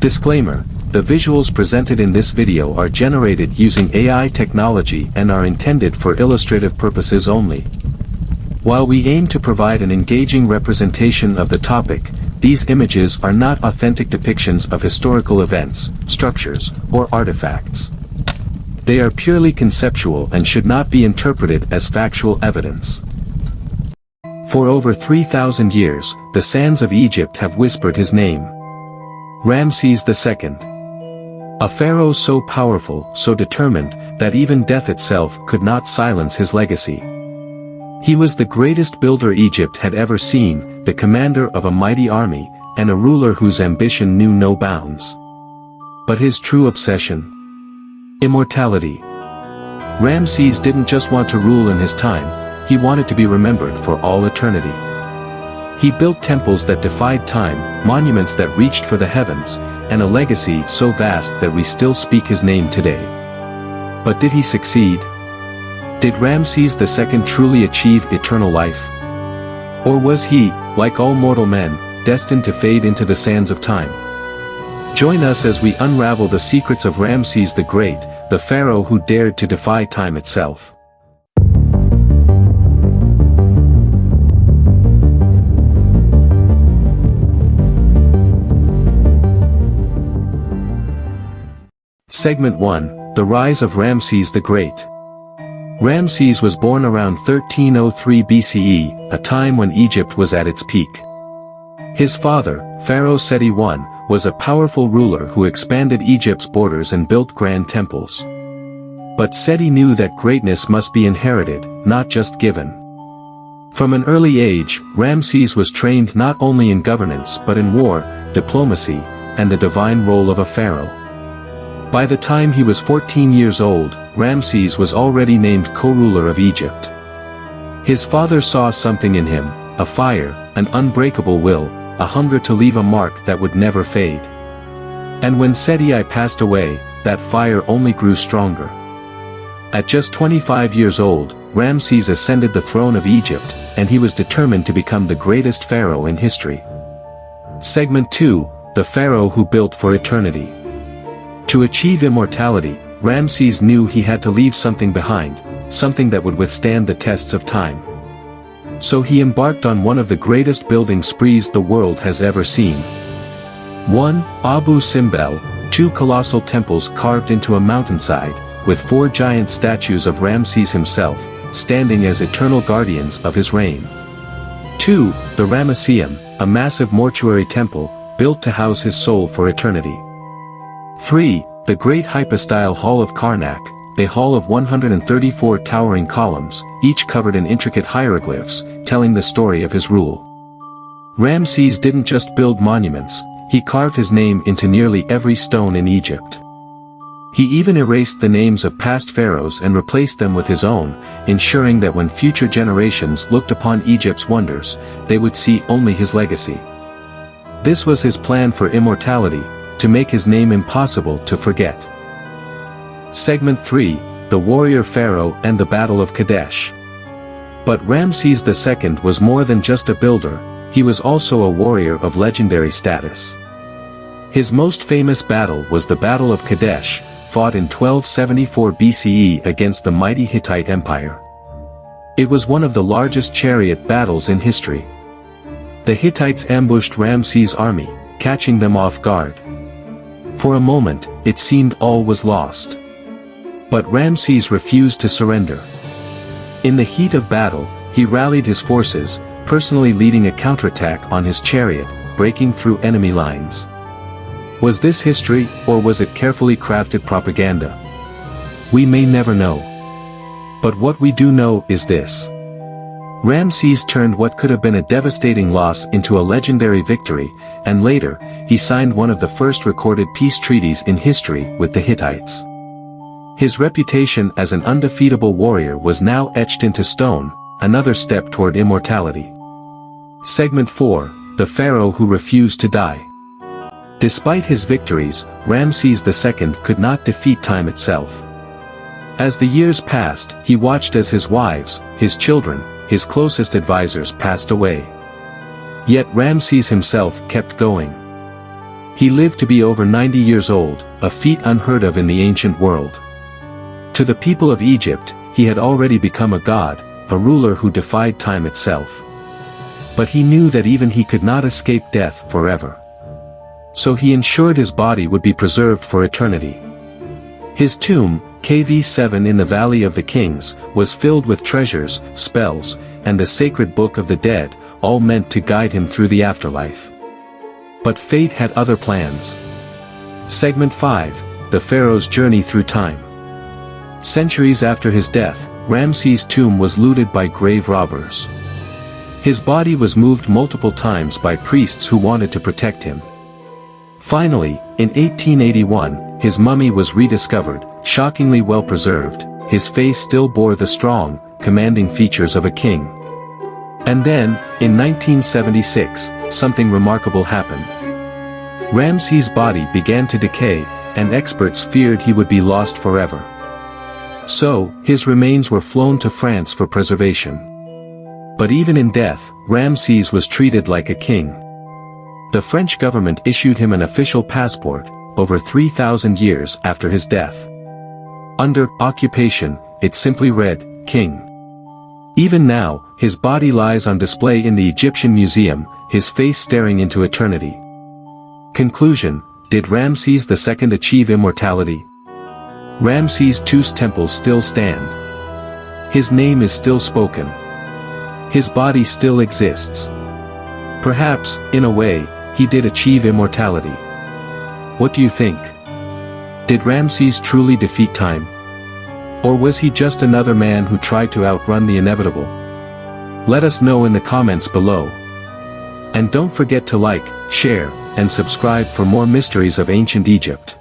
Disclaimer: the visuals presented in this video are generated using AI technology and are intended for illustrative purposes only. While we aim to provide an engaging representation of the topic, these images are not authentic depictions of historical events, structures, or artifacts. They are purely conceptual and should not be interpreted as factual evidence. For over 3,000 years, the sands of Egypt have whispered his name. Ramses II. A pharaoh so powerful, so determined, that even death itself could not silence his legacy. He was the greatest builder Egypt had ever seen, the commander of a mighty army, and a ruler whose ambition knew no bounds. But his true obsession? Immortality. Ramses didn't just want to rule in his time, he wanted to be remembered for all eternity. He built temples that defied time, monuments that reached for the heavens, and a legacy so vast that we still speak his name today. But did he succeed? Did Ramses II truly achieve eternal life? Or was he, like all mortal men, destined to fade into the sands of time? Join us as we unravel the secrets of Ramses the Great, the pharaoh who dared to defy time itself. Segment 1, The Rise of Ramses the Great. Ramses was born around 1303 BCE, a time when Egypt was at its peak. His father, Pharaoh Seti I, was a powerful ruler who expanded Egypt's borders and built grand temples. But Seti knew that greatness must be inherited, not just given. From an early age, Ramses was trained not only in governance but in war, diplomacy, and the divine role of a pharaoh. By the time he was 14 years old, Ramses was already named co-ruler of Egypt. His father saw something in him, a fire, an unbreakable will, a hunger to leave a mark that would never fade. And when Seti I passed away, that fire only grew stronger. At just 25 years old, Ramses ascended the throne of Egypt, and he was determined to become the greatest pharaoh in history. Segment 2, The Pharaoh Who Built for Eternity. To achieve immortality, Ramses knew he had to leave something behind, something that would withstand the tests of time. So he embarked on one of the greatest building sprees the world has ever seen. 1. Abu Simbel, 2 colossal temples carved into a mountainside, with 4 giant statues of Ramses himself, standing as eternal guardians of his reign. 2. The Ramesseum, a massive mortuary temple, built to house his soul for eternity. 3. The Great Hypostyle Hall of Karnak, a hall of 134 towering columns, each covered in intricate hieroglyphs, telling the story of his rule. Ramses didn't just build monuments, he carved his name into nearly every stone in Egypt. He even erased the names of past pharaohs and replaced them with his own, ensuring that when future generations looked upon Egypt's wonders, they would see only his legacy. This was his plan for immortality, to make his name impossible to forget. Segment 3, The Warrior Pharaoh and the Battle of Kadesh. But Ramses II was more than just a builder, he was also a warrior of legendary status. His most famous battle was the Battle of Kadesh, fought in 1274 BCE against the mighty Hittite Empire. It was one of the largest chariot battles in history. The Hittites ambushed Ramses' army, catching them off guard. For a moment, it seemed all was lost. But Ramses refused to surrender. In the heat of battle, he rallied his forces, personally leading a counterattack on his chariot, breaking through enemy lines. Was this history, or was it carefully crafted propaganda? We may never know. But what we do know is this. Ramses turned what could have been a devastating loss into a legendary victory, and later, he signed one of the first recorded peace treaties in history with the Hittites. His reputation as an undefeatable warrior was now etched into stone, another step toward immortality. Segment 4, The Pharaoh Who Refused to Die. Despite his victories, Ramses II could not defeat time itself. As the years passed, he watched as his wives, his children, his closest advisors passed away. Yet Ramses himself kept going. He lived to be over 90 years old, a feat unheard of in the ancient world. To the people of Egypt, he had already become a god, a ruler who defied time itself. But he knew that even he could not escape death forever. So he ensured his body would be preserved for eternity. His tomb, KV7 in the Valley of the Kings, was filled with treasures, spells, and the sacred book of the dead, all meant to guide him through the afterlife. But fate had other plans. Segment 5, the Pharaoh's journey through time. Centuries after his death, Ramses' tomb was looted by grave robbers. His body was moved multiple times by priests who wanted to protect him. Finally, in 1881, his mummy was rediscovered, shockingly well preserved. His face still bore the strong, commanding features of a king. And then, in 1976, something remarkable happened. Ramses' body began to decay, and experts feared he would be lost forever. So, his remains were flown to France for preservation. But even in death, Ramses was treated like a king. The French government issued him an official passport, over 3,000 years after his death. Under occupation, it simply read, King. Even now, his body lies on display in the Egyptian Museum, his face staring into eternity. Conclusion: did Ramses II achieve immortality? Ramses II's temples still stand. His name is still spoken. His body still exists. Perhaps, in a way, he did achieve immortality. What do you think? Did Ramses truly defeat time? Or was he just another man who tried to outrun the inevitable? Let us know in the comments below. And don't forget to like, share, and subscribe for more mysteries of ancient Egypt.